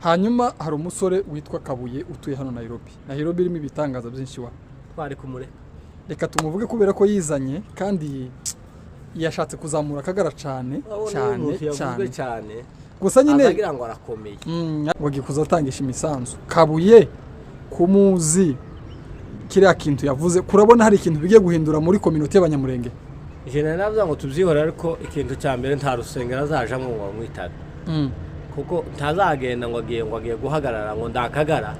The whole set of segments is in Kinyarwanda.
hanyuma hari umusore witwa Kabuye utuye hano Nairobi irimo ibitangaza byinshi wa twari kumure reka tumuvuge kubera ko yizanye kandi yashatse kuzamura Akagara cyane gusa nyine azagira ngo arakomeye wagiye kuzatangisha imisanzu Kabuye kumuzi kiriya kintu yavuze kurabona hari ikintu bigiye guhindura muri community y'abanyamurenge je navuga ngo tubyihora ariko ikintu cya mbere nta rusengero azaja mu mwitaga kuko ntazagenda ngo agiye guhagarara ngo ndakagara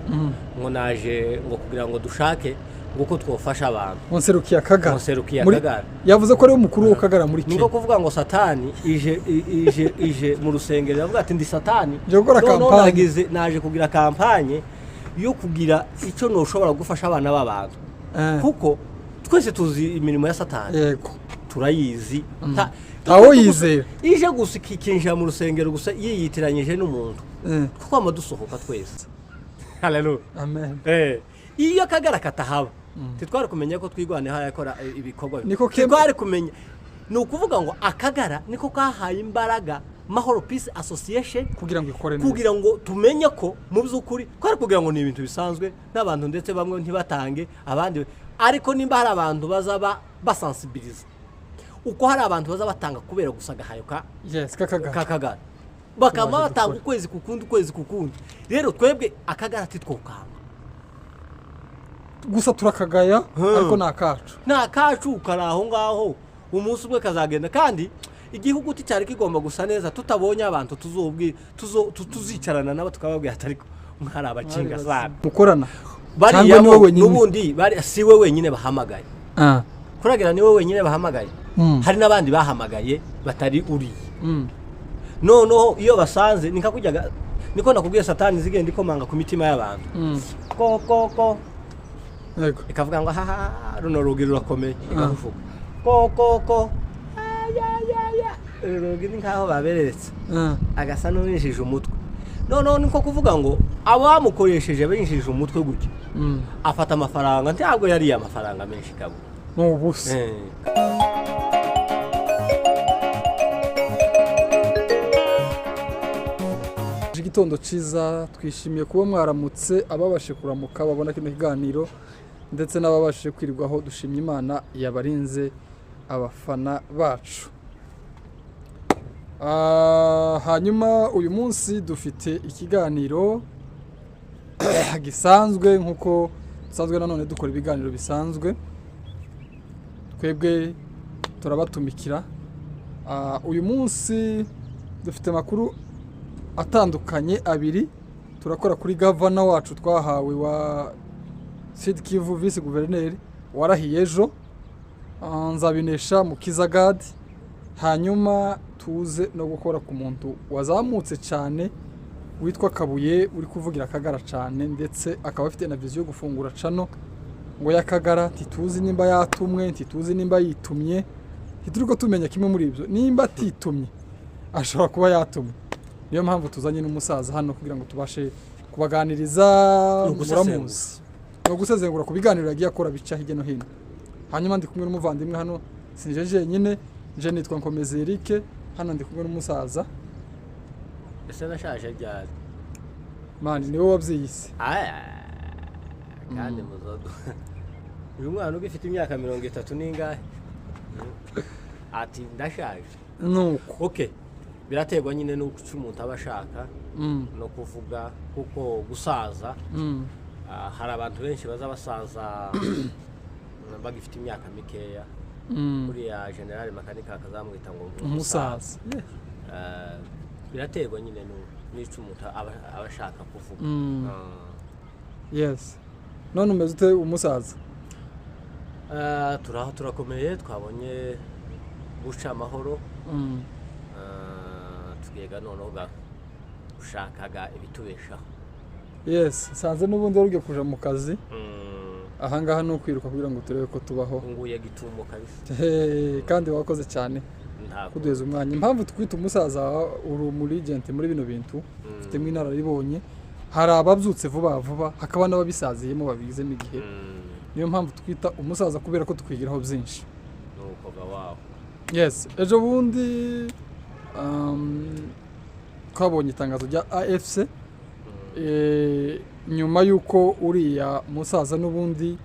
ngo naje ngo kugira ngo dushake nguko twofasha abantu Monserukiye Akagara yavuze ko ari umukuru w'Akagara muri Kenya niko kuvuga ngo satani ije mu rusengero yavuga ati ndi satani naje kugira kampanye yo kugira icyo no ushobora gufasha abana b'abantu kuko twese tuzi imirimo ya satani yego turayizi aho yizera ije gusikikinja mu rusengero gusa yiyitiranyije n'umuntu kuko amadusohoka twese haleluya amen iyo Akagara katahaba twari kumenya ko twigwane haya yakora ibikorwa twari kumenya ni ukuvuga ngo Akagara niko kahaye imbaraga Mahoro Peace Association kugira ngo ikore kugira ngo tumenye ko mu by'ukuri kwari kugira ngo ni ibintu bisanzwe n'abantu ndetse bamwe ntibatange abandi ariko nimba hari abantu bazaba basensibilize uko hari abantu baza batanga kubera gusaga hayo Kakagara bakama batanga ukwezi kukundi rero twebwe Akagara titwokanga gusa turakagaya ariko nakacu karaho ngaho umunsi umwe kazagenda kandi igihugu cyari kigomba gusa neza tutabonye abantu tuzicarana nabo tukababwira atariko mwari abacinga sana mukorana bari n'ubundi bari siwe wenyine bahamagaye kuragira niwe wenyine bahamagaye hari nabandi bahamagaye batari uri no iyo basanze nikakujyaga niko nakubwiye satani zigenda ikomanga ku mitima y'abantu ko yego ikavuga ngo runo rugi rurakomeye ikavuga ko rugi nkaho baberetse agasa n'urinjije umutwe no niko kuvuga ngo abamukoresheje binjije umutwe gutyo afata amafaranga ntabwo yari amafaranga menshi kabo n'ubusa igitondo ciza twishimiye kuba mwaramutse ababashe kuramuka babona kino kiganiro ndetse n'ababashe kwirirwaho dushimye Imana yabarinze abafana bacu hanyuma uyu munsi dufite ikiganiro gisanzwe nkuko dusanzwe nanone dukora ibiganiro bisanzwe twebwe turabatumikira uyu munsi dufite makuru atandukanye abiri turakora kuri governor wacu twahawe wa Sud Kivu vice gouverneur warahiye ejo nzabinesha mu Kizagadi hanyuma tuze no gukora ku muntu wazamutse cyane witwa Kabuye uri kuvugira Akagara cyane ndetse akaba afite na vision yo gufungura cano ngo yakagara tituzi nimba yatumwe tituzi nimba yitumye tituriko tumenya kimwe muri ibyo nimba titumye ashobora kuba yatumwe niyo mpamvu tuzanye n'umusaza hano kugira ngo tubashe kubaganiriza muramuzi no gusezengura ku biganiro yagiye akora bica hirya no hino hanyuma ndi kumwe n'umuvandimwe hano sinjeje nyine je nitwa Nkomeze Eric hano ndi kumwe n'umusaza ese nashaje ryari mani niwe wabyiyise kandi muzodo uyu mwana ugifite imyaka 30 n'ingahe ati ndashaje nuko okay birategwa nyine nuko umuntu abashaka no kuvuga kuko gusaza hari abantu benshi baza basaza bagifite imyaka mikeya kuri ya general makanika akazamwita ngo umusaza birategwa nyine n'icyo umuntu abashaka kuvuga yes none umeze ute umusaza turakomeye twabonye guca amahoro tugega noneho ushakaga ibitubeshaho yes sanze n'ubundi warugiye kuja mu kazi ahangaha no kwiruka kugira ngo turebe ko tubaho nguye gitumo kabisa kandi wakoze cyane kuduheza umwanya impamvu twita umusaza uri muri agent muri bino bintu ufite mwinara ribonye hari ababyutse vuba hakaba n'ababisaziyemo babigizemo igihe niyo mpamvu twita umusaza kubera ko tukwigiraho byinshi nuko gawaho yes ejo bundi twabonye itangazo rya AFC nyuma y'uko uriya musaza n'ubundi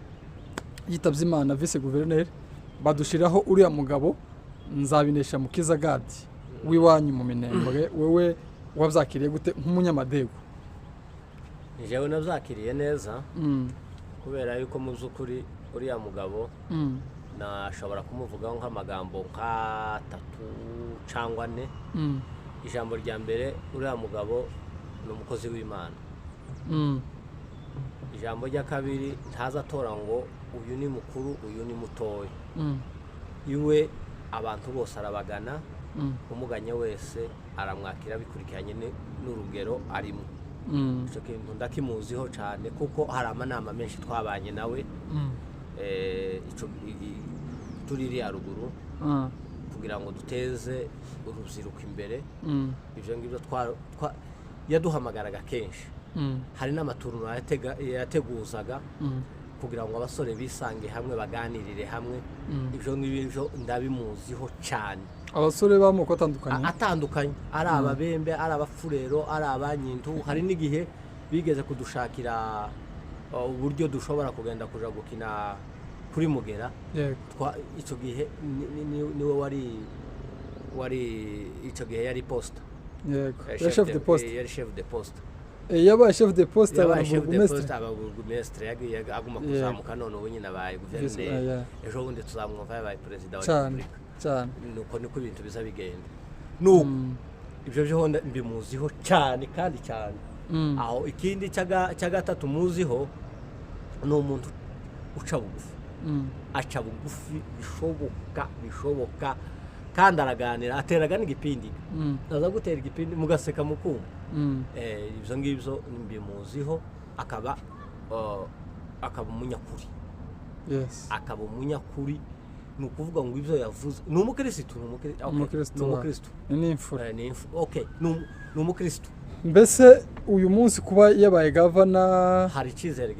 yitabye Imana vice guverineri badushiraho uriya mugabo Nzabinesha Mukiza Gadi w'iwanyu mu Minembwe wewe wabyakiriye gute nk'umunyamadego? Jewe nabyakiriye neza kubera yuko mu by'ukuri uriya mugabo nashobora kumuvugaho nk'amagambo nk'atatu cyangwa ane. Ijambo rya mbere, uriya mugabo ni umukozi w'Imana. Ijambo rya kabiri, ntaza atora ngo uyu ni mukuru uyu ni mutoya. Iwe abantu bose arabagana, umuganye wese aramwakira bikurikiranye n'urugero arimo. Icyo kintu ndakimuziho cyane kuko hari amanama menshi twabanye nawe turi iriya ruguru kugira ngo duteze urubyiruko imbere. Ibyo ngibyo yaduhamagaraga kenshi. Hari n'amaturno yateguzaga kugira ngo abasore bisange hamwe baganirire hamwe. Ibyo ngibyo ndabimuziho cyane. Abasore b'amoko atandukanye, ari ababembe, ari abafurero, ari abanyintu. Hari n'igihe bigeze kudushakira uburyo dushobora kugenda kuja gukina kuri Mugera. Icyo gihe niwe wari icyo gihe yari posta. Chef de poste. Yari chef de poste. Yabaye chef de poste ababurugumestre aguma kuzamuka none ubu nyine abaye guverineri. Ejo bundi tuzamwumva yabaye perezida wa Repubulika. Cyane nuko niko ibintu biza bigenda. Nuko ibyo byo mbimuziho cyane kandi cyane. Aho ikindi cya gatatu muziho ni umuntu uca bugufi. Aca bugufi bishoboka kandi araganira, ateraga n'igipindi. Naza gutera igipindi mugaseka mukuma. Ibyo ngibyo mbimuziho akaba umunyakuri. Akaba umunyakuri. Ni ukuvuga ngo ibyo yavuze ni umukristo. Ni imfura. Ni umukristo. Mbese uyu munsi kuba yabaye gavana hari icyizere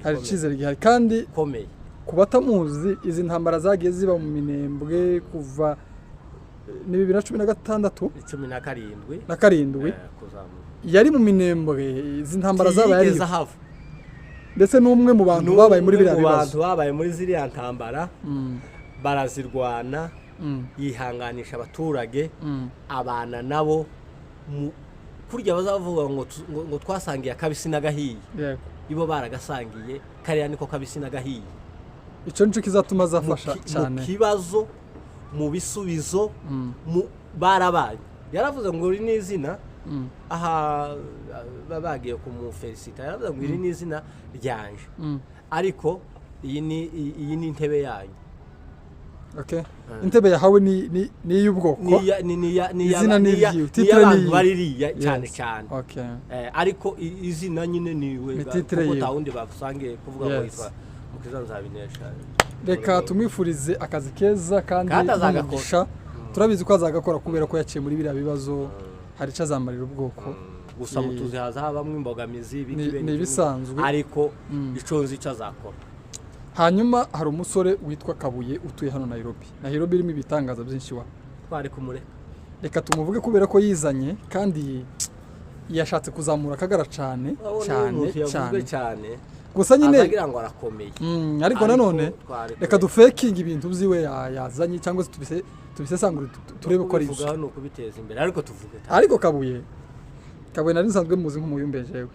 gihari kandi komeye. Kuba atamuzi, izi ntambara zagiye ziba mu Minembwe kuva ni 2016 17 yari mu Minembwe. Izi ntambara zabaye ndetse n'umwe mu bantu babaye muri biriya bibazo, abantu babaye muri ziriya ntambara barazirwana, yihanganisha abaturage, abana nabo kurya bazavuga ngo twasangiye akabisi n'agahiye. Ibo baragasangiye, kariya niko kabisi n'agahiye. Icyo nicyo kizatuma azafasha cyane mu kibazo, mu bisubizo, barabaye. Yaravuze ngo iri n'izina aha bagiye kumufelicita, yaravuze ngo iri n'izina ryanje, ariko iyi ni intebe yanyu. Intebe yahawe ni y'ubwoko, izina ni iry'iyo, titre ni baririya cyane cyane. Ariko izina nyine niwe kuko tawundi basangiye kuvuga ngo yitwa Mukiza Nzabinesha. Reka tumwifurize akazi keza kandi n'umugisha. Turabizi ko azagakora kubera ko yaciye muri biriya bibazo, hari icyo azamarira ubwoko. Gusa mutuzi haza bamwe imbogamizi n'ibisanzwe, ariko iconzi icyo azakora. Hanyuma hari umusore witwa Kabuye utuye hano Nairobi. Nairobi irimo ibitangaza byinshi wa. Twari kumureka. Reka tumuvuge kubera ko yizanye kandi yashatse kuzamura Akagara cyane. Gusa nyine azagira ngo arakomeye. Ariko nanone reka dufekinga ibintu byiwe yazanye cyangwa se tubisesangure turebe ko ari byo. No kubiteza imbere ariko tuvuge. Ariko Kabuye nari nsanzwe muzi nk'umuyumbejewe.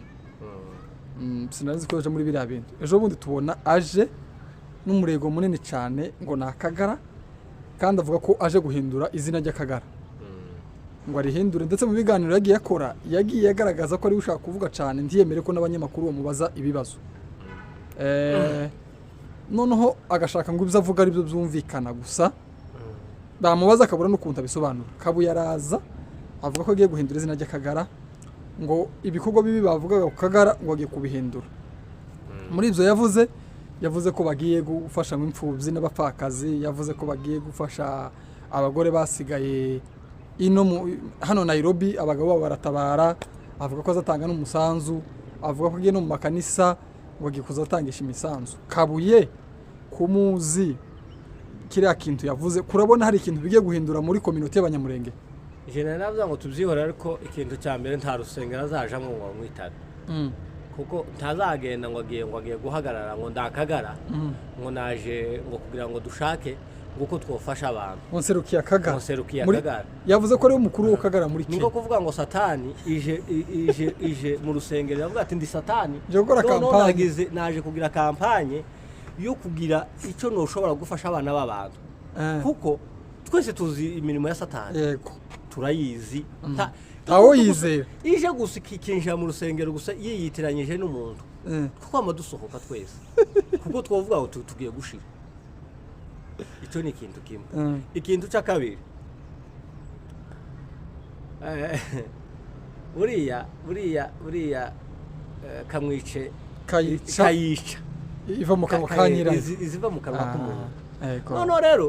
Sinarizi ko aje muri biriya bintu. Ejo bundi tubona aje n'umurego munini cyane ngo ni Akagara, kandi avuga ko aje guhindura izina ry'Akagara. Ngo arihindure, ndetse mu biganiro yagiye akora yagiye agaragaza ko ari ushaka kuvuga cyane, ntiyemere ko n'abanyamakuru bamubaza ibibazo. Noneho agashaka ngo ibyo avuga ari byo byumvikana gusa, bamubaza akabura n'ukuntu abisobanura. Kabuye araza avuga ko agiye guhindura izina ry'Akagara, ngo ibikorwa bibi bavugaga ku Kagara ngo agiye kubihindura. Muri ibyo yavuze ko bagiye gufasha imfubyi n'abapfakazi, yavuze ko bagiye gufasha abagore basigaye hano Nairobi, abagabo babo baratabara, avuga ko azatanga n'umusanzu, avuga ko agiye no mu makanisa ngo agiye kuzatangisha imisanzu. Kabuye kumuzi kiriya kintu yavuze, kurabona hari ikintu bigiye guhindura muri community y'Abanyamurenge? Jene navuga ngo tubyihora, ariko ikintu cya mbere nta rusengero azajamo ngo bamwitabe. kuko ntazagenda ngo agiye guhagarara ngo ndakagara ngo naje ngo kugira ngo dushake nguko twofasha abantu Monserukiye akagara Monserukiye akagara yavuze ko ari umukuru w'akagara muri Kenya niko kuvuga ngo satani ije mu rusengero yavuga ati ndi satani Jogora kampanye naje kugira kampanye yo kugira icyo noshobora gufasha abana b'abantu kuko twese tuzi imirimo ya satani yego turayizi aho yizera ije gusa ikinjira mu rusengero gusa yiyitiranyije n'umuntu kuko amadusohoka twese kuko twovuga ngo tugiye gushira icyo ni ikintu kimwe ikintu cya kabiri buriya kamwice kayica iva mu kanwa ka nyirayo iziva mu kanwa k'umuntu noneho rero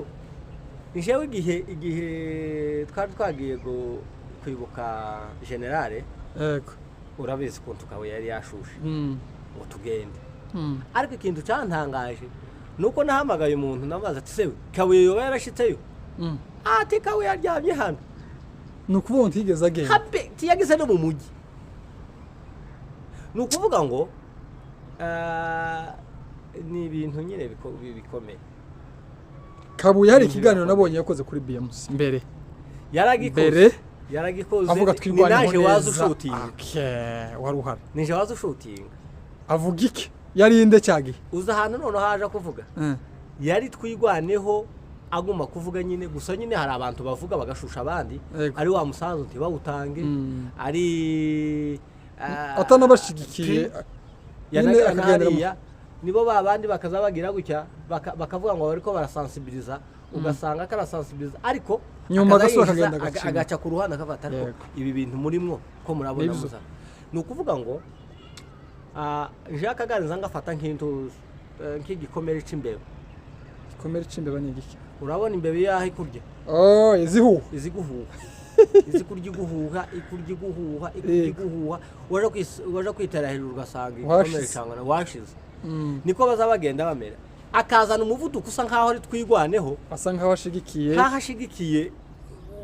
njyewe igihe twari twagiye kwibuka generale yego urabizi ukuntu kawe yari yashushe ngo tugende ariko ikintu cyantangaje nuko nahamagaye umuntu namaze ati sewe kabuye yoba yarashitseyo ati kabuye yaryamye hano nukuvuga ntigeze agenda tiyageze no mu mujyi nukuvuga ngo ni ibintu nyine bikomeye kabuye hari ikiganiro nabonye yakoze kuri BMC mbere yaragikoze avuga twirwanye naje waza ushutinga wari uhari nije waza ushutinga avuga iki yari inde cyagiye uza ahantu none haje kuvuga yari twigwaneho aguma kuvuga nyine gusa nyine hari abantu bavuga bagashusha abandi ari wa musanzu ntibawutange ari atanabashigikiye nyine akaganira nibo babandi bakaza bagira gutya bakavuga ngo bariko barasensibiliza ugasanga karasensibiliza ariko nyuma gasura kagenda agaca ku ruhande akafata ariko ibi bintu murimwo ko murabona muza nukuvuga ngo Jacques Aganza ngafata nk'igikomere c'imbeba igikomere c'imbeba ni igiki urabona imbebe yaho ikurya iziguhuha ikurya waje kwitera hejuru ugasanga igikomere cyangwa washize niko baza bagenda bamera akazana umuvuduko usa nkaho ari twigwaneho asa nkaho ashigikiye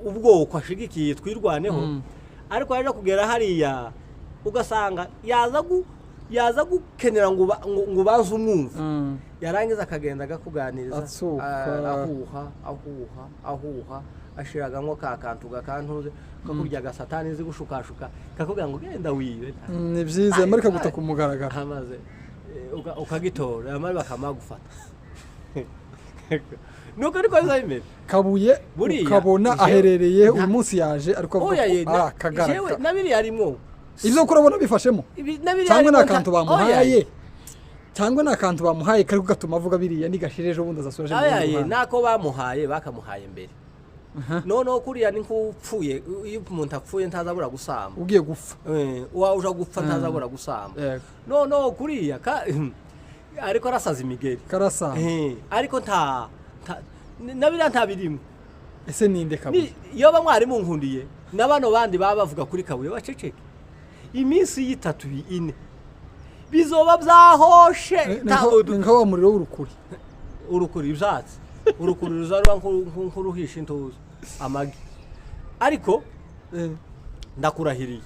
ubwoko ashigikiye twirwaneho ariko yaje kugera hariya ugasanga yaza gukenera ngo baze umwumva yarangiza akagenda agakuganiriza ahuha ashiragamo ka kantu gakantuze kakurya gasatani izi gushukashuka kakubwira ngo genda wibe ni byiza marika guta kumugaragara amaze ukagitora amari bakamagufata nuko ariko bizayimera kabuye ukabona aherereye uyu munsi yaje ariko avuga kagara jewe nabiri yarimo ibyo kurabona bifashemo cyangwa nakantu bamuhaye cyangwa nakantu bamuhaye kari kugatuma avuga biriya nigashireje ubundi azasoje nako bamuhaye bakamuhaye mbere noneho kuriya ni nk'upfuye iyo umuntu apfuye ntazabura gusamba ugiye gupfa uja gupfa ntazabura gusamba noneho kuriya ariko arasaza imigeri karasamba ariko nabiriya ntabirimo ese ninde kabuye iyo bamwari munkundiye n'abano bandi baba bavuga kuri kabuye baceceke iminsi y'itatu ine bizoba byahoshe nka wa muriro urukuri ibyatsi urukuri ruzaruba nk'uruhisha intuza amagi ariko ndakurahiriye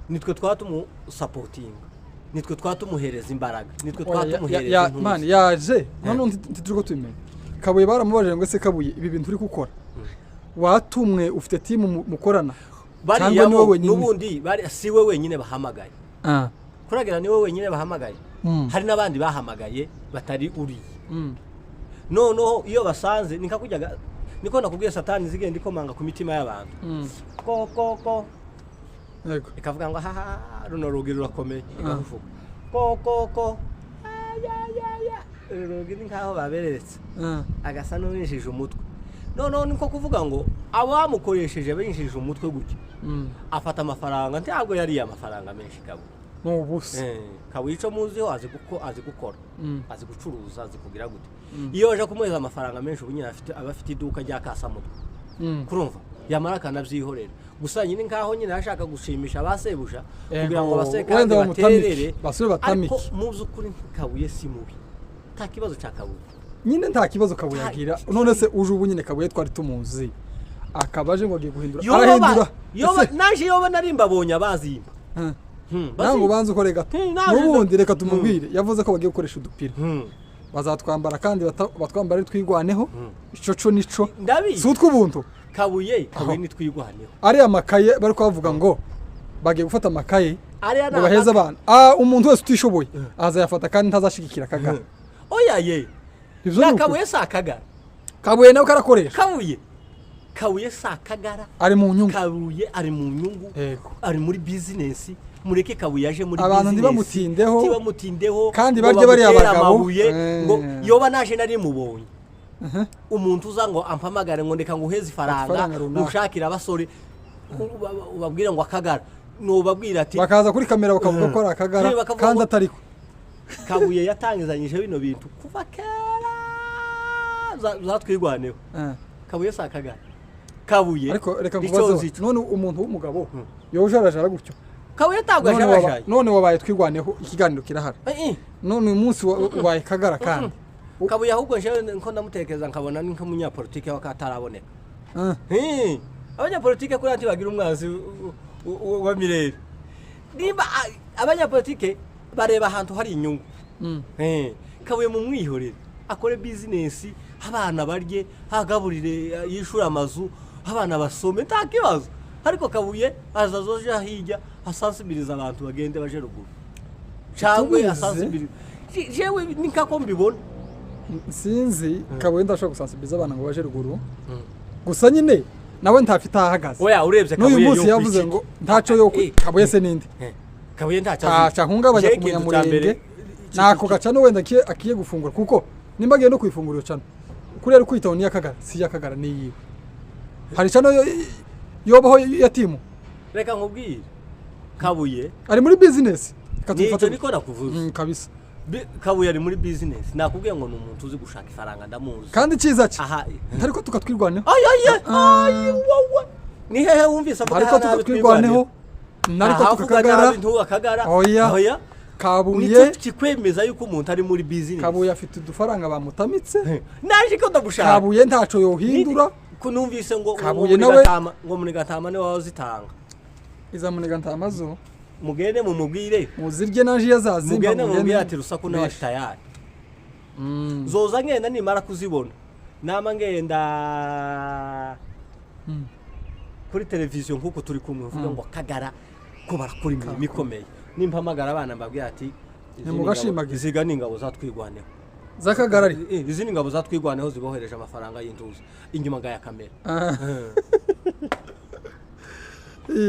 nitwe twatumusapotinga nitwe twatumuhereza imbaraga nitwe twatumuhereza intuza yaje none ntituri ko tubimenya kabuye baramubajije ngo ese kabuye ibi bintu uri gukora watumwe ufite timu mukorana bariya n'ubundi si we wenyine bahamagaye kuragira ni we wenyine bahamagaye hari n'abandi bahamagaye batari uriye noneho iyo basanze niko nakubwiye satani zigenda ikomanga ku mitima y'abantu ko ikavuga ngo runo rugi rurakomeye ikavuga ko rugi ni nkaho baberetse agasa n'uwinjije umutwe noneho niko kuvuga ngo abamukoresheje binjije umutwe gutya afata amafaranga ntabwo yari amafaranga menshi kabo n'ubusa kawico muziho azi gukora azi gucuruza azi kugira gute iyo aje kumuheza amafaranga menshi ubunyine abafite iduka rya kasamutwe kurumva yamara kanavyihorera gusa nyine nkaho nyine ashaka gushimisha abasebusha kugira ngo baseka baterere ariko muzi ukuri kabuye si mubi nta kibazo cya kabuye nyine nta kibazo kabuye agira none se uje ubu nyine kabuye twari tumuzi akabaje ngo agiye guhindura arahindura naje yoba narimba abonye abazimba nango banze ukore gato n'ubundi reka tumubwire yavuze ko bagiye gukoresha udupira bazatwambara kandi batwambara ari twigwaneho ico nico si utw'ubuntu kabuye ni twigwaneho ari amakaye bari kwavuga ngo bagiye gufata amakaye ngo baheze abantu umuntu wese utishoboye azayafata kandi ntazashigikira Kagara oya ye kabuye sa Kagara kabuye nawe karakoresha kabuye sa Kagara ari mu nyungu kabuye ari mu nyungu ari muri business mureke kabuye yaje muri abantu business ntibamutindeho kandi barye bari abagabo ngo yoba naje nari mubonye umuntu uza ngo ampamagare ngo ndeka nguheze ifaranga ushakira abasore ubabwira ngo Akagara nubabwira ati bakaza kuri kamera bakavuga ko ari Akagara kandi atariko kabuye yatangizanyije bino bintu kuva kera zatwigwaneho kabuye sa Akagara kabuye ariko reka kubaza none umuntu w'umugabo yojarajara gutyo kabuye tagwajarajaye none wabaye twigwaneho ikiganiro kirahara none uyu munsi wabaye Kagara kandi kabuye ahubwo nje nko ndamutekeza nkabona ni nk'umunyapolitike wakataraboneka abanyapolitike kuri anti bagira umwanzi wa mirere niba abanyapolitike bareba ahantu hari inyungu kabuye mu mwihorere akore business abana barye hagaburire yishura amazu abana basome nta kibazo ariko kabuye azazoje ahijya asansibiliza abantu bagende baje ruguru cyangwa asansibiliza jewe nikako mbibona sinzi kabuye ndashaka gusansibiliza abana ngo baje ruguru gusa nyine nawe ntafite ahagaze oya urebye kabuye n'uyu munsi yavuze ngo ntaco yo kabuye se ninde kabuye ntaca hungabanya ku munyamurenge nako gaca no wenda akiye gufungura kuko nimba agiye no kwifungurira cano kuri ari kwitaho ni Akagara si Akagara ni yiwe hari cano yobaho yatimu reka nkubwire kabuye ari muri business katumfata niko nakuvuza kabisa kabuye ari muri business nakubwiye ngo ni umuntu uzi gushaka ifaranga ndamuzi kandi ciza ki ariko tukatwirwaneho wowe ni hehe wumvise avuga ariko tukatwirwaneho nariko Akagara oya kabuye kikwemeza yuko umuntu ari muri business kabuye afite udufaranga bamutamitse naje ko ndagushaka kabuye ntaco yohindura kunumvise ngo kabuye nawe ngo muri gatama ne wazitanga iza muri gatama zo mugende mumubwire muzirye naje yazazimba mugende mubwire ati rusaku nawe tayari zoza ngenda nimara kuzibona nama ngenda kuri televiziyo nkuko turi kumwe uvuga ngo Kagara ko barakora imirimo ikomeye nimpamagara abana mbabwira ati iziga n'ingabo zatwigwaneho za Kagara ari izi n'ingabo zatwigwaneho zibohereje amafaranga y'intuzi inyuma ga ya kamera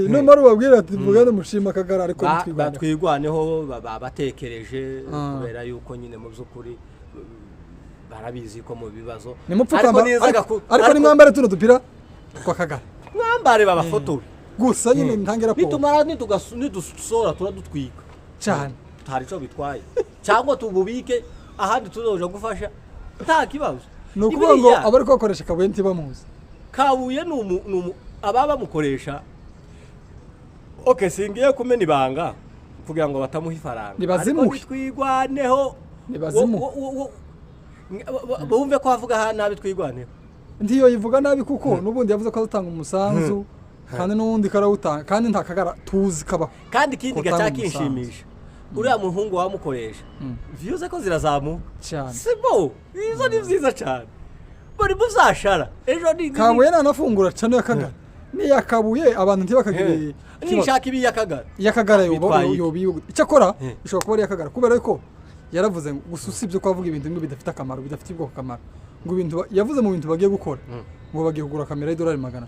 no maru babwira ati mugane mushima Kagara ariko batwigwaneho batekereje kubera yuko nyine mu byukuri barabizi ko mu bibazo ariko ni mwambare tuno dupira kwa Kagara mwambare babafoto gusa nyine ntangira po nitumara nidusora turadutwika cyane ntari cyo bitwaye cyangwa tububike ahandi tuzoja gufasha nta kibazo nukuvuga ngo abari kokoresha kabuye ntibamuzi kabuye ababa mukoresha okay singiye kumena ibanga kugira ngo batamuha ifaranga nibazimuhe twigwaneho bumve ko avuga nabi twigwaneho ndiyo yivuga nabi kuko nubundi yavuze ko azatanga umusanzu kandi nubundi karawutanga kandi nta Kagara tuzi kabaho kandi kindi gacakinshimisha uriya muhungu wamukoresha views ko zirazamuka cyane sibo izo ni vyiza cyane bari muzashara ejo ni kabuye nanafungura cyane ya Kagara ni yakabuye abantu ntibakagire nishaka ibi ya Kagara yobi icyakora ishobora kuba ari ya Kagara kubera ko yaravuze gusa usibye ko avuga ibintu bidafite akamaro bidafite ubwoko kamaro ngo ibintu yavuze mu bintu bagiye gukora ngo bagiye kugura kamera y'idolari 300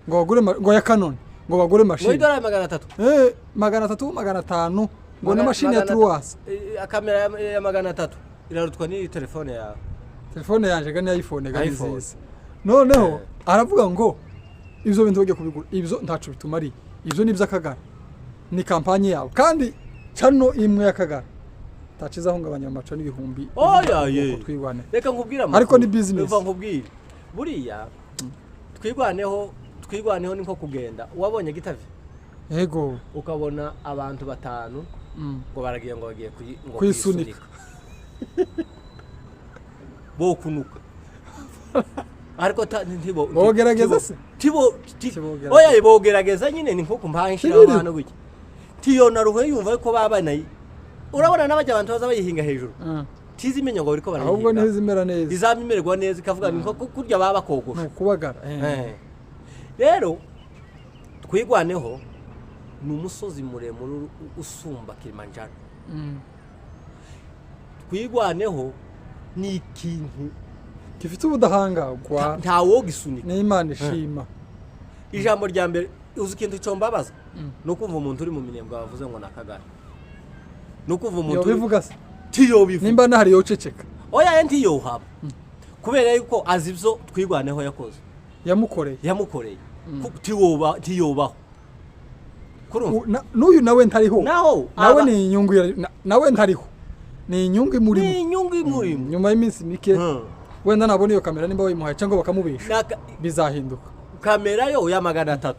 ngo bagure ngo ya Canon ngo bagure machine $300 300 500 ngo na machine ya Truas kamera ya 300 irarutwa ni telefone yawe telefone yanje gani ya iPhone gani nziza noneho aravuga ngo ivyo bintu bagiye kubigura ivyo ntacu bitumari ivyo ni by'Akagara ni kampanye yawe kandi cano imwe y'Akagara taciza hungabanya amaco n'ibihumbi twigwane reka nkubwira ariko ni business uva nkubwira buriya twigwaneho niko kugenda wabonye gitavi yego ukabona abantu batanu ngo baragiye ngo bagiye kwisunika bo kunuka ariko ntibo bogerageza se oya bogerageza nyine ni nko kumpanshira abantu gutya tiyo na ruhe yumva ko babana urabona n'abajya abantu baza bayihinga hejuru Mm. tizimenya ngo bariko ahubwo barayihinga ntizimera neza izamimerwa neza ikavuga ngo kurya baba bakogosha ni ukubagara rero twigwaneho ni umusozi muremure usumba Kilimanjaro Mm. twigwaneho ni ikintu gifite ubudahangarwa nta wogisunika n'Imana ishima ijambo rya mbere uzi ikintu cyo mbabaza Mm. no kumva umuntu uri mu minembwe bavuze ngo nakagara no kumva yo umuntu bivuga se tiyo bivuga nimba nahari yoceceka oya ntiyo haba kubera yuko azi ibyo twigwaneho yakoze yamukoreye yamukoreye tiyobaho n'uyu nawe ntariho naho nawe ni inyungu nawe ntariho ni inyungu imurimo ni inyungu imurimo nyuma y'iminsi mike wenda nabona iyo kamera nimba wayimuhaye cyangwa bakamubisha bizahinduka kamera yo ya 300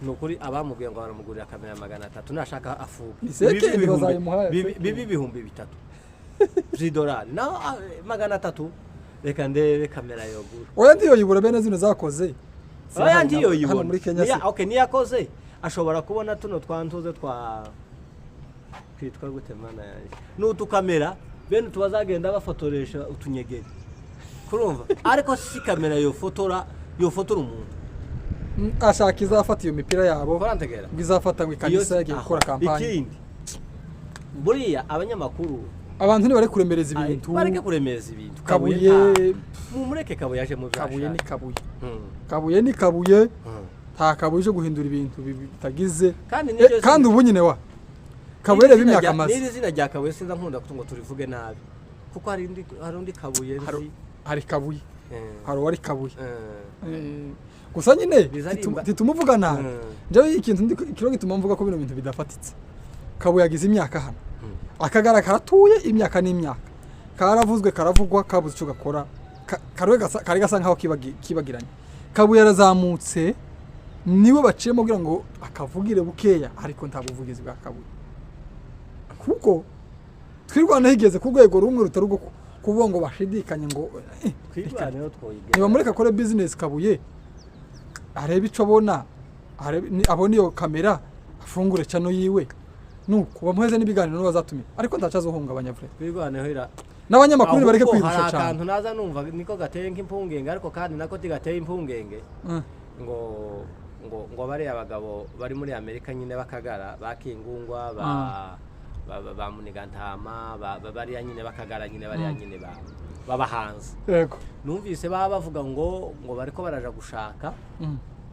nukuri abamubwiye ngo baramugurira kamera 300 nashaka afuka Biseke bazayimuhaye bibi bihumbi 3 $3 na 300 reka ndebe kamera yo gura oya ndiyo yibura bene zino zakoze oya ndiyo yibona hano muri Kenya se okay niyakoze ashobora kubona tuno twantuze kwitwa gute mana yanjye n'utu kamera bene tubazagenda bafotoresha utunyegeri kurumva ariko si kamera yo fotora umuntu ashaka izafata iyo mipira yabo korantegera bizafata ngo ikanisa yagiye gukora kampanye ikindi buriya abanyamakuru abantu ntibari kuremereza ibintu bareke kuremereza ibintu kabuye mumureke kabuye yaje mu byashaka kabuye ni kabuye kabuye ni kabuye nta kabuye cyo guhindura ibintu bitagize kandi ubu nyine wa kabuye reba imyaka maze n'iri zina rya kabuye sinza nkunda kutungo turivuge nabi kuko hari undi kabuye hari kabuye hari wari kabuye gusa nyine titumuvuga nabi njyewe ikintu kiro gituma mvuga ko bino bintu bidafatitse kabuye yagize imyaka hano akagara karatuye imyaka n'imyaka karavuzwe karavugwa kabuze icyo gakora kari gasa nkaho kibagiranye kabuye yarazamutse niwe baciyemo kugira ngo akavugire bukeya ariko nta buvugizi bwa kabuye kuko twirwana higeze ku rwego rumwe rutari rwo kuvuga ngo bashidikanye ngo niba mureka akore business kabuye arebe icyo abona abona iyo kamera afungure cano yiwe nuko bamuheze n'ibiganiro bazatumira ariko ndacazohungabanya vre twirwaneho n'abanyamakuru bareke kwirusha cyane akantu naza numva niko gateye nk'impungenge ariko kandi nako tigateye impungenge ngo bari abagabo bari muri Amerika nyine bakagara bakingungwa ba Munigantama bari nyine bakagara nyine bari nyine babahanze yego numvise bavuga ngo bariko baraja gushaka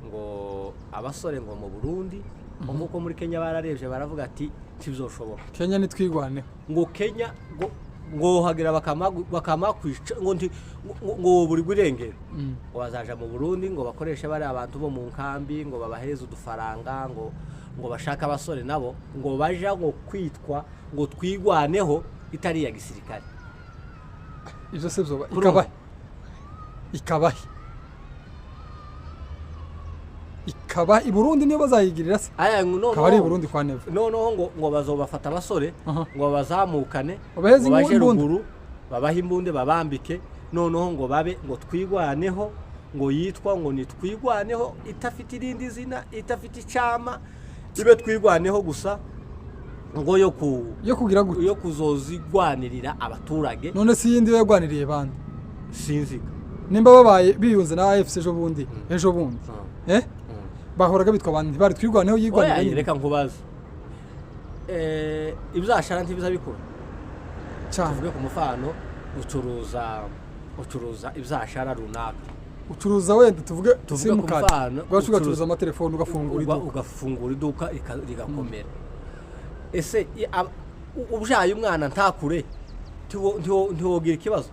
ngo abasore ngo mu Burundi nkuko muri Kenya bararebye baravuga ati tibzoshoboka Kenya nitwigwaneho ngo Kenya ngo hagira bakama kwica ngo buri gurengero ngo bazaja mu Burundi ngo bakoreshe bari abantu bo mu nkambi ngo babaheze udufaranga ngo bashaka abasore nabo ngo baja ngo kwitwa ngo twigwaneho itari ya gisirikare ivyo se byo ikaba i Burundi niyo bazayigirira se kabari i Burundi kwa neva noneho ngo bazobafata abasore ngo bazamukane ngo baje ruguru babaha imbunde babambike noneho ngo babe ngo twigwaneho ngo yitwa ngo ni twigwaneho itafite irindi zina itafite icama ibe twigwaneho gusa ngo yo kugira gute yo kuzozigwanirira abaturage none si yindi yagwaniriye bande sinzika nimba babaye biyunze na AFC ejo bundi bahoraga bitwa abantu bari twirwaneho yigwanira nyine reka nkubaza ibyashara ntibiza bikora cyane tuvuge ku mufano ucuruza ibyashara runaka ucuruza wenda tuvuge ku mufano ugacuruza amatelefone ugafungura iduka rigakomera ese ubyaye umwana ntakure ntiwogira ikibazo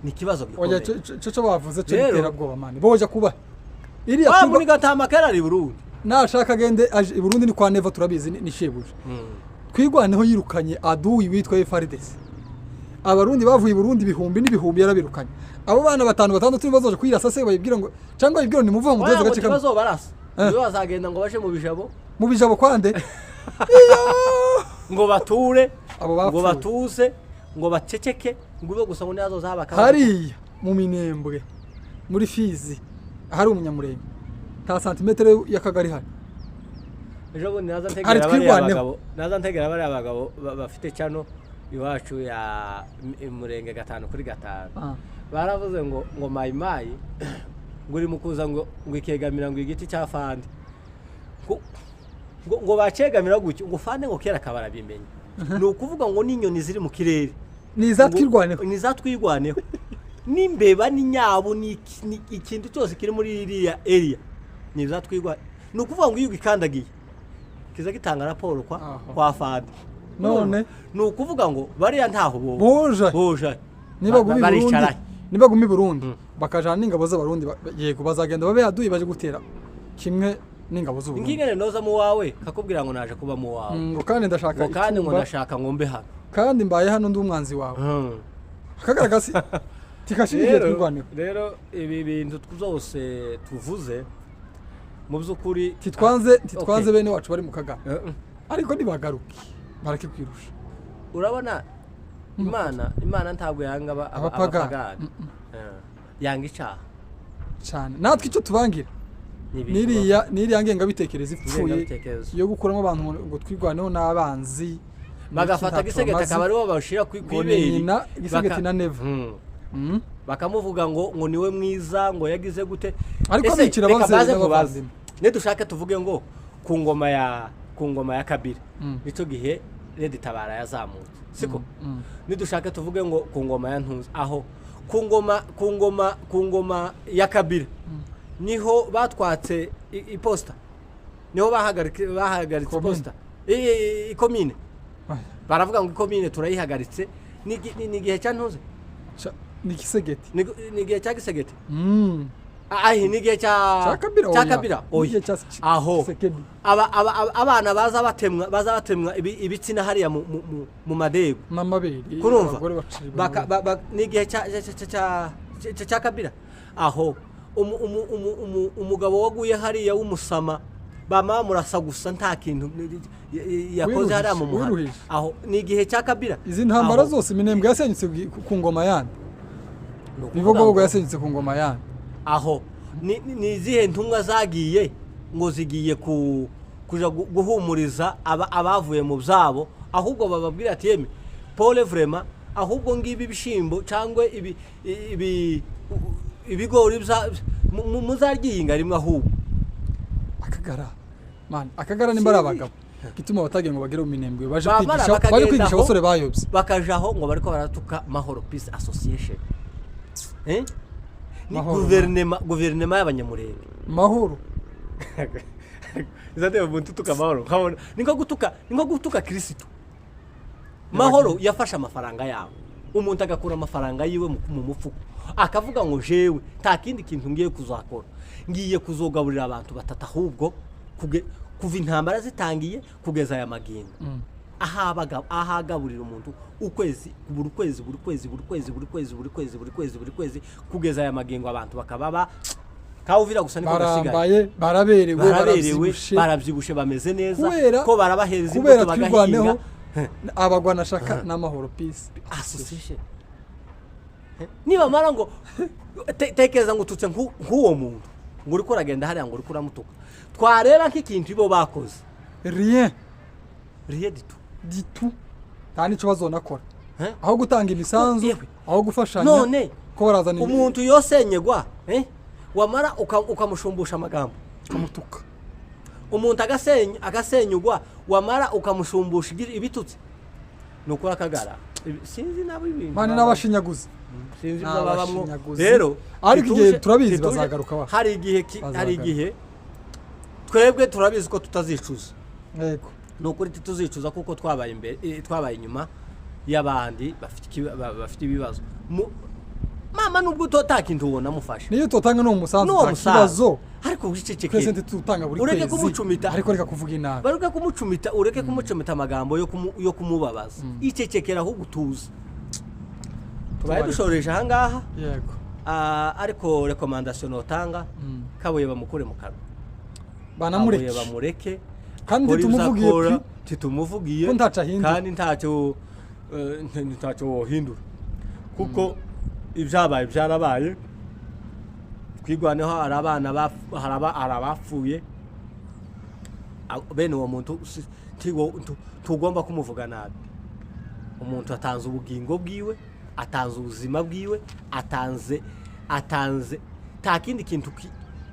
ni ikibazo gikomeye cyo bavuze cyo iterabwoba mani boja kuba iriya Munigantama kera ari Burundi nashaka gende i Burundi ni kwa neva turabizi ni shebuje twigwaneho yirukanye aduyi witwa FARDC abarundi bavuye i Burundi bihumbi n'ibihumbi yarabirukanye abo bana batandatu bazoje kwirasa se bayibwira ngo cyangwa ibwira ni muvuga ngo tweze gace kamwe bazobarasa iyo bazagenda ngo baje mu bijabo kwande ngo bature ngo batuse ngo baceceke ngo ube gusa ngo nazo zabaka hariya mu Minembwe muri Fizi hari umunyamurenge ta santimetero y'akagari hari ejo bundi naza Hari twirwaneho. ntegera bariya bagabo bafite cano iwacu ya Murenge 5/5 baravuze ngo mayimayi ngo uri mukuza ngo ikegamira ngo igiti cya fande ngo bacegamira gutyo ngo fande ngo kera kabara bimenye ni ukuvuga ngo n'inyoni ziri mu kirere nizatwirwaneho n'imbeba n'inyabo ikintu cyose kiri muri iriya area nizatwirwa ni ukuvuga ngo iyo ugikandagiye kiza gitanga raporo kwa fande none ni ukuvuga ngo bariya ntaho boja niba gumi Burundi bakajana n'ingabo z'abarundi yego bazagenda babe yaduye baje gutera kimwe n'ingabo z'Uburundi ngingene noza mu wawe kakubwira ngo naje kuba mu wawe ngo kandi ndashaka ngo mbe hano kandi mbaye hano ndi umwanzi wawe akagaragasi tikashimije twirwaneho rero ibi bintu byose tuvuze mu by'ukuri titwanze bene wacu bari mu kagame ariko ntibagaruke bareke kwirusha urabona imana ntabwo yanga abapagani yanga icyaha cyane natwe icyo tubangira niriya ngengabitekerezo ipfuye yo gukuramo abantu ngo twirwaneho n'abanzi bagafata gisegeta akaba aribo bashira kwiberi gisegeti na neva bakamuvuga ngo niwe mwiza ngo yagize gute ariko bikira baze nedushaka tuvuge ngo ku ngoma ya Kabila nico gihe Red Tabara yazamutse siko nidushaka tuvuge ngo ku ngoma ya Ntunzi aho ku ngoma ya Kabila niho batwatse iposta niho bahagaritse iposta ikomine baravuga ngo ikomine turayihagaritse ni gihe cya Ntunzi ni gisegeti ni gihe cya gisegeti ni gihe cya Kabila aho abana baza batemwa ibitsina hariya mu madego n'amabere kurumva ni gihe cya Kabila aho umugabo waguye hariya w'umusama bama murasa gusa nta kintu yakoze hariya mu muhanda aho ni igihe cya Kabila izi ntambara zose iminembwe yasenyutse ku ngoma yandi bivuga yasenyutse ku ngoma yandi aho ni izihe ntumwa zagiye ngo zigiye kuja guhumuriza abavuye mu byabo ahubwo bababwira ati yeme Paul Vrema ahubwo ngibi bishimbo cyangwa ibigori muzaryihinga rimwe ahubwo akagara nimba ari abagabo gituma batagiye ngo bagere mu minembwe baje kwigisha abasore bayobye bakajaho ngo bariko baratuka Mahoro Peace Association ni guverinema y'abanyamurenge Mahoro izade buntu tuka Mahoro kabona ninko gutuka Kristo Mahoro yafasha amafaranga yawe umuntu agakura amafaranga yiwe mu mufuko akavuga ngo jewe nta kindi kintu ngiye kuzakora ngiye kuzogaburira abantu batata ahubwo kuva intambara zitangiye kugeza aya magingo ahagaburira umuntu buri kwezi kugeza aya magingo abantu bakaba kawuvira gusa niko gasigaye baraberewe barabyibushe bameze neza ko barabahereza imbuto bagahinga abagwana shaka n'Amahoro Peace Association niba mara ngo tekeza ngo tutse nk'uwo muntu ngo uri kuragenda hariya ngo uri kuramutuka twarera nk'ikintu ibo bakoze rien ditu nta n'icyo bazonakora aho gutanga imisanzu aho gufashanya none ko barazana umuntu yosenyegwa wamara ukamushumbusha amagambo ukamutuka umuntu agasenyugwa wamara ukamushumbusha ibitutsi nukora akagara sinzi nabo ibintu bane n'abashinyaguzi sinzi babamwo rero ariko igihe turabizi bazagaruka hari igihe twebwe turabizi ko tutazicuza yego nukuri tuzicuza kuko twabaye inyuma y'abandi bafite ibibazo mama nubwo totakintu ubona mufasha niyo totanga no musanzu takibazo ariko ugiceceke present tutanga buri kwezi ureke kumucumita ariko reka kuvuga inabi baruka kumucumita ureke kumucumita amagambo yo kumubabaza icecekera aho gutuza tubaye dushoreje ahangaha yego ariko recommandation notanga kabuye bamukure mu kanwa banamureke bamureke kandi titumuvugiye kandi ntacyo wohindura kuko ibyabaye byarabaye twigwaneho hari abana hari abapfuye bene uwo muntu tugomba kumuvuga nabi. Umuntu atanze ubugingo bwiwe, atanze ubuzima bwiwe, atanze nta kindi kintu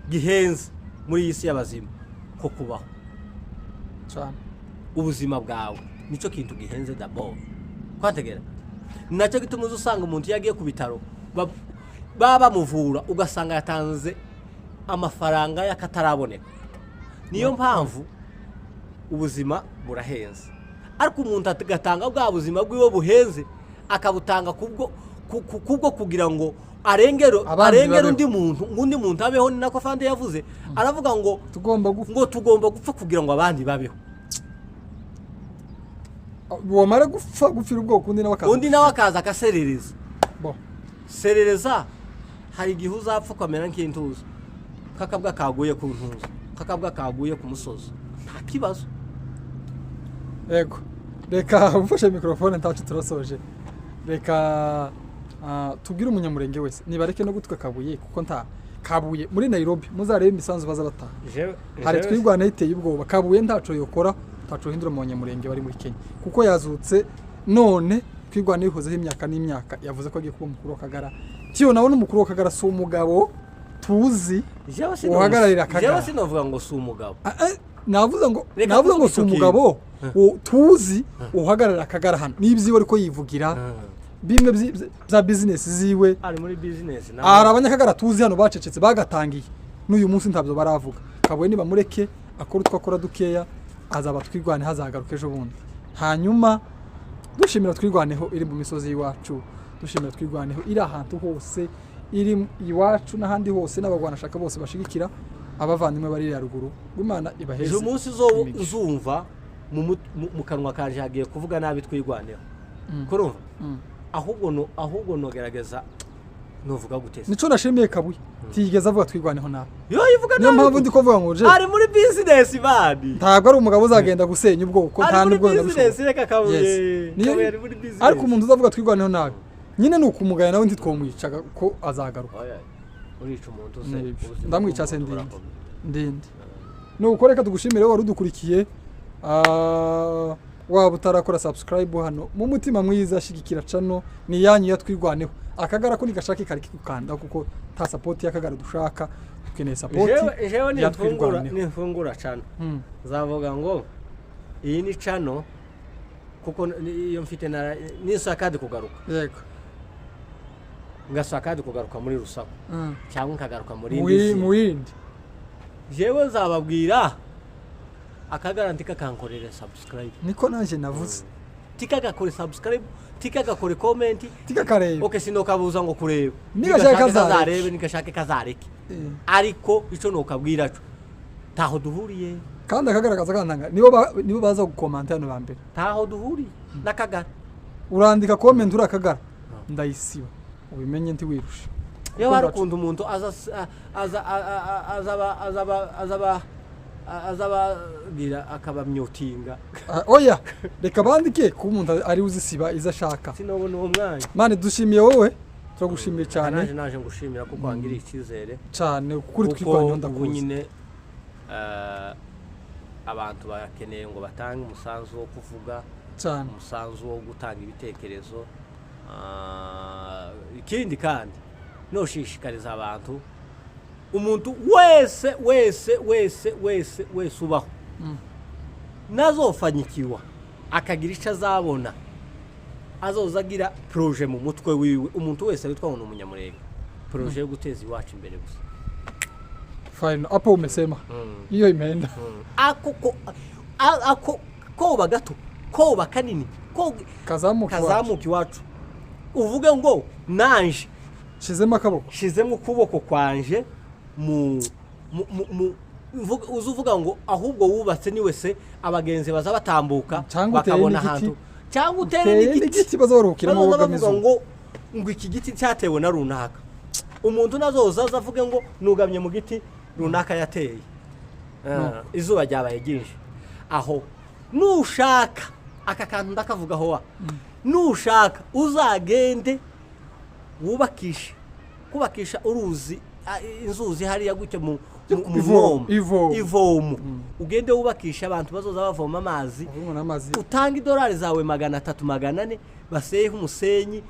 gihenze muri iyi si y'abazima ko kubaho cyane. Ubuzima bwawe nicyo kintu gihenze d'abord kwategera. Nacyo gituma usanga umuntu yagiye ku bitaro baba bamuvura ugasanga yatanze amafaranga y'akataraboneka. Niyo mpamvu ubuzima burahenze, ariko umuntu agatanga bwa buzima bwiwe buhenze akabutanga kubwo kugira ngo arengero undi muntu abeho. Ni nako Fande yavuze, aravuga ngo tugomba gupfa kugira ngo abandi babeho. Wamara gupfira ubwoko undi nawe akaza akaserereza. Serereza hari igihe uzapfa kwamera nk'intuza, kakabwa kaguye ku ntuza, kakabwa kaguye ku musozi, nta kibazo. Yego, reka ufashe mikrofone ntacu turasoje. Reka tubwire umunyamurenge wese nibareke no gutwe Kabuye, kuko nta Kabuye muri Nairobi muzarebe imisanzu baza bataha. Hari twirwana iteye ubwoba. Kabuye ntaco yokora, ntaco hindura mu banyamurenge bari muri Kenya, kuko yazutse none twirwana yihozeho imyaka n'imyaka. Yavuze ko agiye kuba umukuru w'Akagara. Tiyo nawe n'umukuru w'Akagara si umugabo tuzi uhagararira Akagara. Jewe sinovuga ngo si umugabo. Navuze ngo si umugabo tuzi uhagararira Akagara hano. Nibyiwe ariko yivugira bimwe bya business ziwe. Ari muri business na ara abanyakagara tuzi hano bacecetse bagatangiye. N'uyu munsi ntabyo baravuga. Kabuye niba mureke akora twakora dukeya, azaba twirwane hazagaruka ejo bundi. Hanyuma dushimira twirwaneho iri mu misozi y'iwacu, dushimira twirwaneho iri ahantu hose, iri iwacu n'ahandi hose, n'abagwana shaka bose bashigikira abavandimwe bari ya ruguru. Imana ibaheze. Ejo munsi uzumva mu kanwa kanje hagiye kuvuga nabi twirwaneho. Kurumva ahubwo nogerageza novuga guteza. Nico nashimiye Kabuye tigeze avuga twirwaneho nabi. Yo yivuga nabi. Niyo mpamvu ndi kuvuga ngo je ari muri business bandi. Ntabwo ari umugabo uzagenda gusenya ubwoko, nta nubwo business reka Kabuye. Kabuye ari muri business. Ariko umuntu uzavuga twirwaneho nabi nyine nukumugaya nawe ntitwomwicaga ko azagaruka. Urica umuntu se ndamwica se ndindi. Nuko reka tugushimire wari udukurikiye. Waba utarakora subscribe hano mu mutima mwiza shigikira channel ni yanyu ya twirwaneho. Akagara ko nigashaka kari kikukanda kuko ta support y'Akagara dushaka, dukeneye support. Jewe nifungura channel zavuga ngo iyi ni channel kuko iyo mfite na nisakade kugaruka. Yego, ngasakade kugaruka muri Rusaku cyangwa nkagaruka muri Muwindi. Jewe zababwira Akagara kankorera subscribe. Niko nanje navuze. Tikagakore subscribe, tikagakore comment, tikakareba. Okay, sinokabuza ngo kureba. Nigashaka kazarebe, nigashaka kazareke. Ariko ico nokabwira cyo taho duhuriye. Kandi akagaragaza kandanga nibo baza gukomanta hano bambere. Taho duhuriye n'Akagara. Urandika comment uri Akagara ndayisiba. Ubimenye nti wirusha. Yo harukunda umuntu azaba gira akaba myotinga. Oya reka bandike ku muntu ari uzisiba izashaka. Sinobona uwo mwanya. Mane dushimiye wowe, turagushimiye cyane. Naje ngushimira kuko wangiriye ikizere cyane kuri twirwanyeho ndakuzi. Nyine abantu bakeneye ngo batange umusanzu wo kuvuga cyane, umusanzu wo gutanga ibitekerezo. Ikindi kandi noshishikariza abantu, umuntu wese ubaho nazofanyikiwa akagira icyo azabona, azozagira proje mu mutwe wiwe. Umuntu wese witwa ngo umunyamurenge, proje yo guteza iwacu imbere gusa. Fine, hapo umesema hiyo imeenda. Ako koba gato, koba kanini, kazamuki iwacu, uvuge ngo nanje shizemo akaboko, shizemo ukuboko kwanje uzuvuga ngo ahubwo wubatse ni wese abagenzi baza batambuka bakabona ahantu, cyangwa utere n'igiti bazorukiramo bavuga ngo iki giti cyatewe na runaka. Umuntu nazoza avuge ngo nugamye mu giti runaka yateye, izuba ryabaye ryinshi. Aho nushaka aka kantu ndakavugaho nushaka uzagende wubakisha kubakisha uruzi, inzuzi hariya gutyo ivomo ugende wubakisha abantu bazoza bavoma amazi utanga idolari zawe 300 400 basehe umusenyi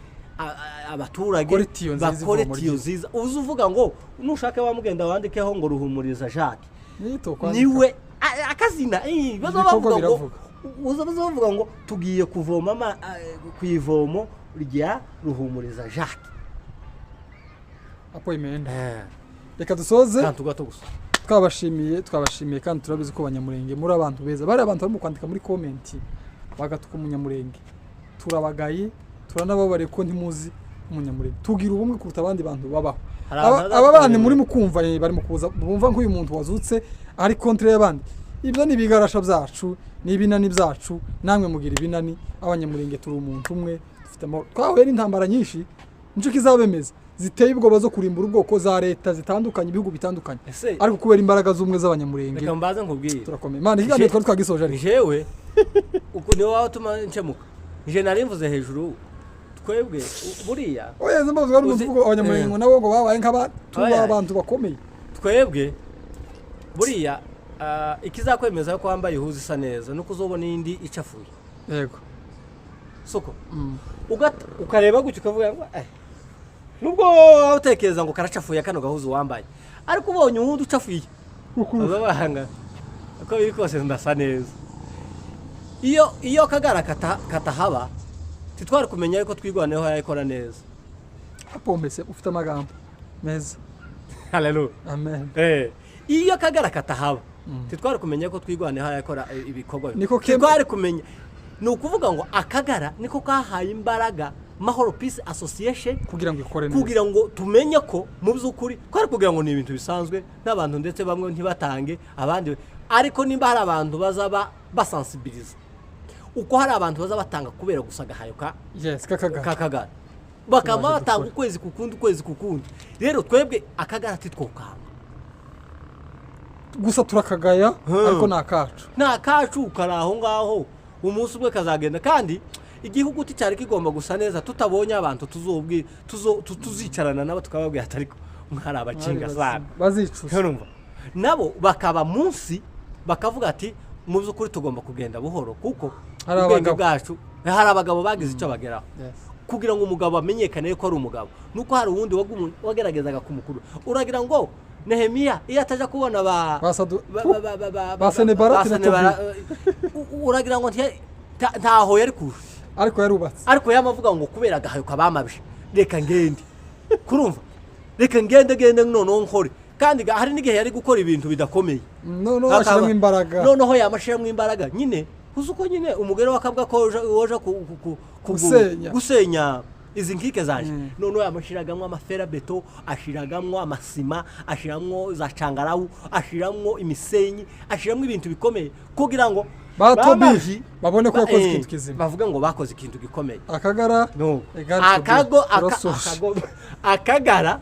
abaturage bakore tiyo ziza uzuvuga ngo nushaka bamugenda wandikeho ngo ruhumuriza Jacques niwe akazina bazovuga ngo tugiye kuvoma kwivomo rya ruhumuriza Jacques apo imenda reka dusoze twabashimiye kandi turabizi ko Banyamulenge muri abantu beza bari abantu bari mu kwandika muri comment bagatuka Umunyamulenge turabagaye turanababare ko ntimuzi Umunyamulenge tugira ubumwe kuruta abandi bantu babaho aba bandi muri mukumva bari mu kuza bumva nk'uyu muntu wazutse ari contre y'abandi ibyo ni bigarasha byacu ni ibinani byacu namwe mugira ibinani Abanyamulenge turi umuntu umwe dufite twahuye n'intambara nyinshi nico kizabemeza ziteye ubwoba zo kurimbura ubwoko za leta zitandukanye ibihugu bitandukanye ariko kubera imbaraga z'umwe z'Abanyamulenge reka mbaze nkubwire turakomeye Imana ikiganiro twari twagisoje ari jewe uko niwe watuma ncemuka je nari mvuze hejuru twebwe buriya oya zambazwa n'umuvugo Abanyamulenge nabo ngo babaye nk'abantu bakomeye twebwe buriya ikizakwemeza ko wambaye ihuzu isa neza nuko uzobona indi icafuye yego soko ukareba gutyo ukavuga ngo nubwo utekereza ngo karacafuye kano gahuzu wambaye ariko ubonye uwundi ucafuye ubabanga uko biri kose ndasa neza iyo kagara katahaba titwari kumenya yuko twigwaneho yakora neza apombese ufite amagambo meza haleluya amen iyo kagara katahaba titwari kumenya ko twigwaneho yakora ibikorwa niko twari kumenya nukuvuga ngo akagara niko kahaye imbaraga Mahoro Peace Association kugira ngo ikore neza kugira ngo tumenye ko mu byukuri kwari kugira ngo ni ibintu bisanzwe n'abantu ndetse bamwe ntibatange abandi ariko nimba hari abantu bazaba basensibilize uko hari abantu baza batanga kubera gusa gahayo kakagara bakaba batanga ukwezi kukundi rero twebwe akagara titwokanga gusa turakagaya ariko nakacu karaho ngaho umunsi ubwe kazagenda kandi igihugu cyari kigomba gusa neza tutabonye abantu tuzicarana nabo tukababwira atariko mwari abacinga sana bazicuza nabo bakaba munsi bakavuga ati mu byukuri tugomba kugenda buhoro kuko ubwenge bwacu hari abagabo bagize icyo bageraho kugira ngo umugabo amenyekane ko ari umugabo nuko hari uwundi wageragezaga kumukuru uragira ngo Nehemia iyo ataja kubona uragira ngo ntaho yari kurusha ariko yarubatse ariko yamavuga ngo kubera gahayo kabamabije reka ngende kurumva reka ngende noneho nkore kandi hari n'igihe yari gukora ibintu bidakomeye noneho ashiramo imbaraga noneho yamashiramo imbaraga nyine uzuko nyine umugore wakabwa ko woja gusenya izi nkike zaje noneho yamashiragamwe amafera beto ashiragamwe amasima ashiramwo za cangarawu ashiramwo imisenyi ashiramwo ibintu bikomeye kugira ngo batobi babone ko yakoze ikintu kizima bavuga ngo bakoze ikintu gikomeye akagara no akagara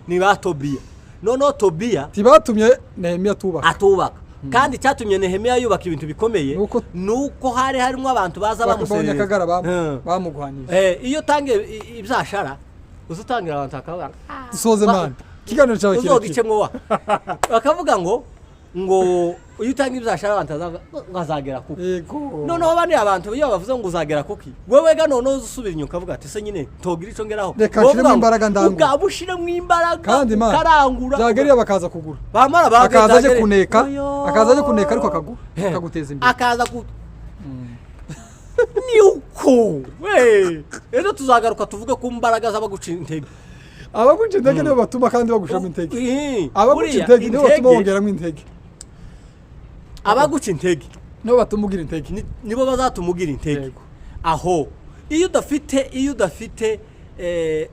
ni batobia noneho Tobia tibatumye Nehemia atubaka kandi cyatumye Nehemia yubaka ibintu bikomeye nuko harimo abantu baza bamusenya akagara bamugwanije iyo tange ibyashara uzutangira abantu akabara dusoze man kiganiro cyawe uzogicemwo bakavuga ngo iyo utanga ibyashara abantu bazagera kuko noneho abandi abantu iyo bavuze ngo uzagera kuki wewe ga noneho uzusubira inyuma ukavuga ati se nyine togira ico ngeraho ugabushiremo imbaraga karangura zageriya bakaza kugura bamara bakaza aje kuneka ariko akaguteza imbere akaza ni uko rero tuzagaruka tuvuge ku mbaraga z'abaguca intege abaguca intege nibo batuma kandi bagushamo intege abaguca intege nibo batuma bongeramo intege abaguca intege nibo batumugira intege nibo bazatumugira intege aho iyo udafite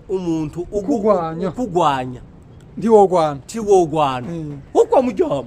umuntu ukugwanya ntiwogwana uko mujyamo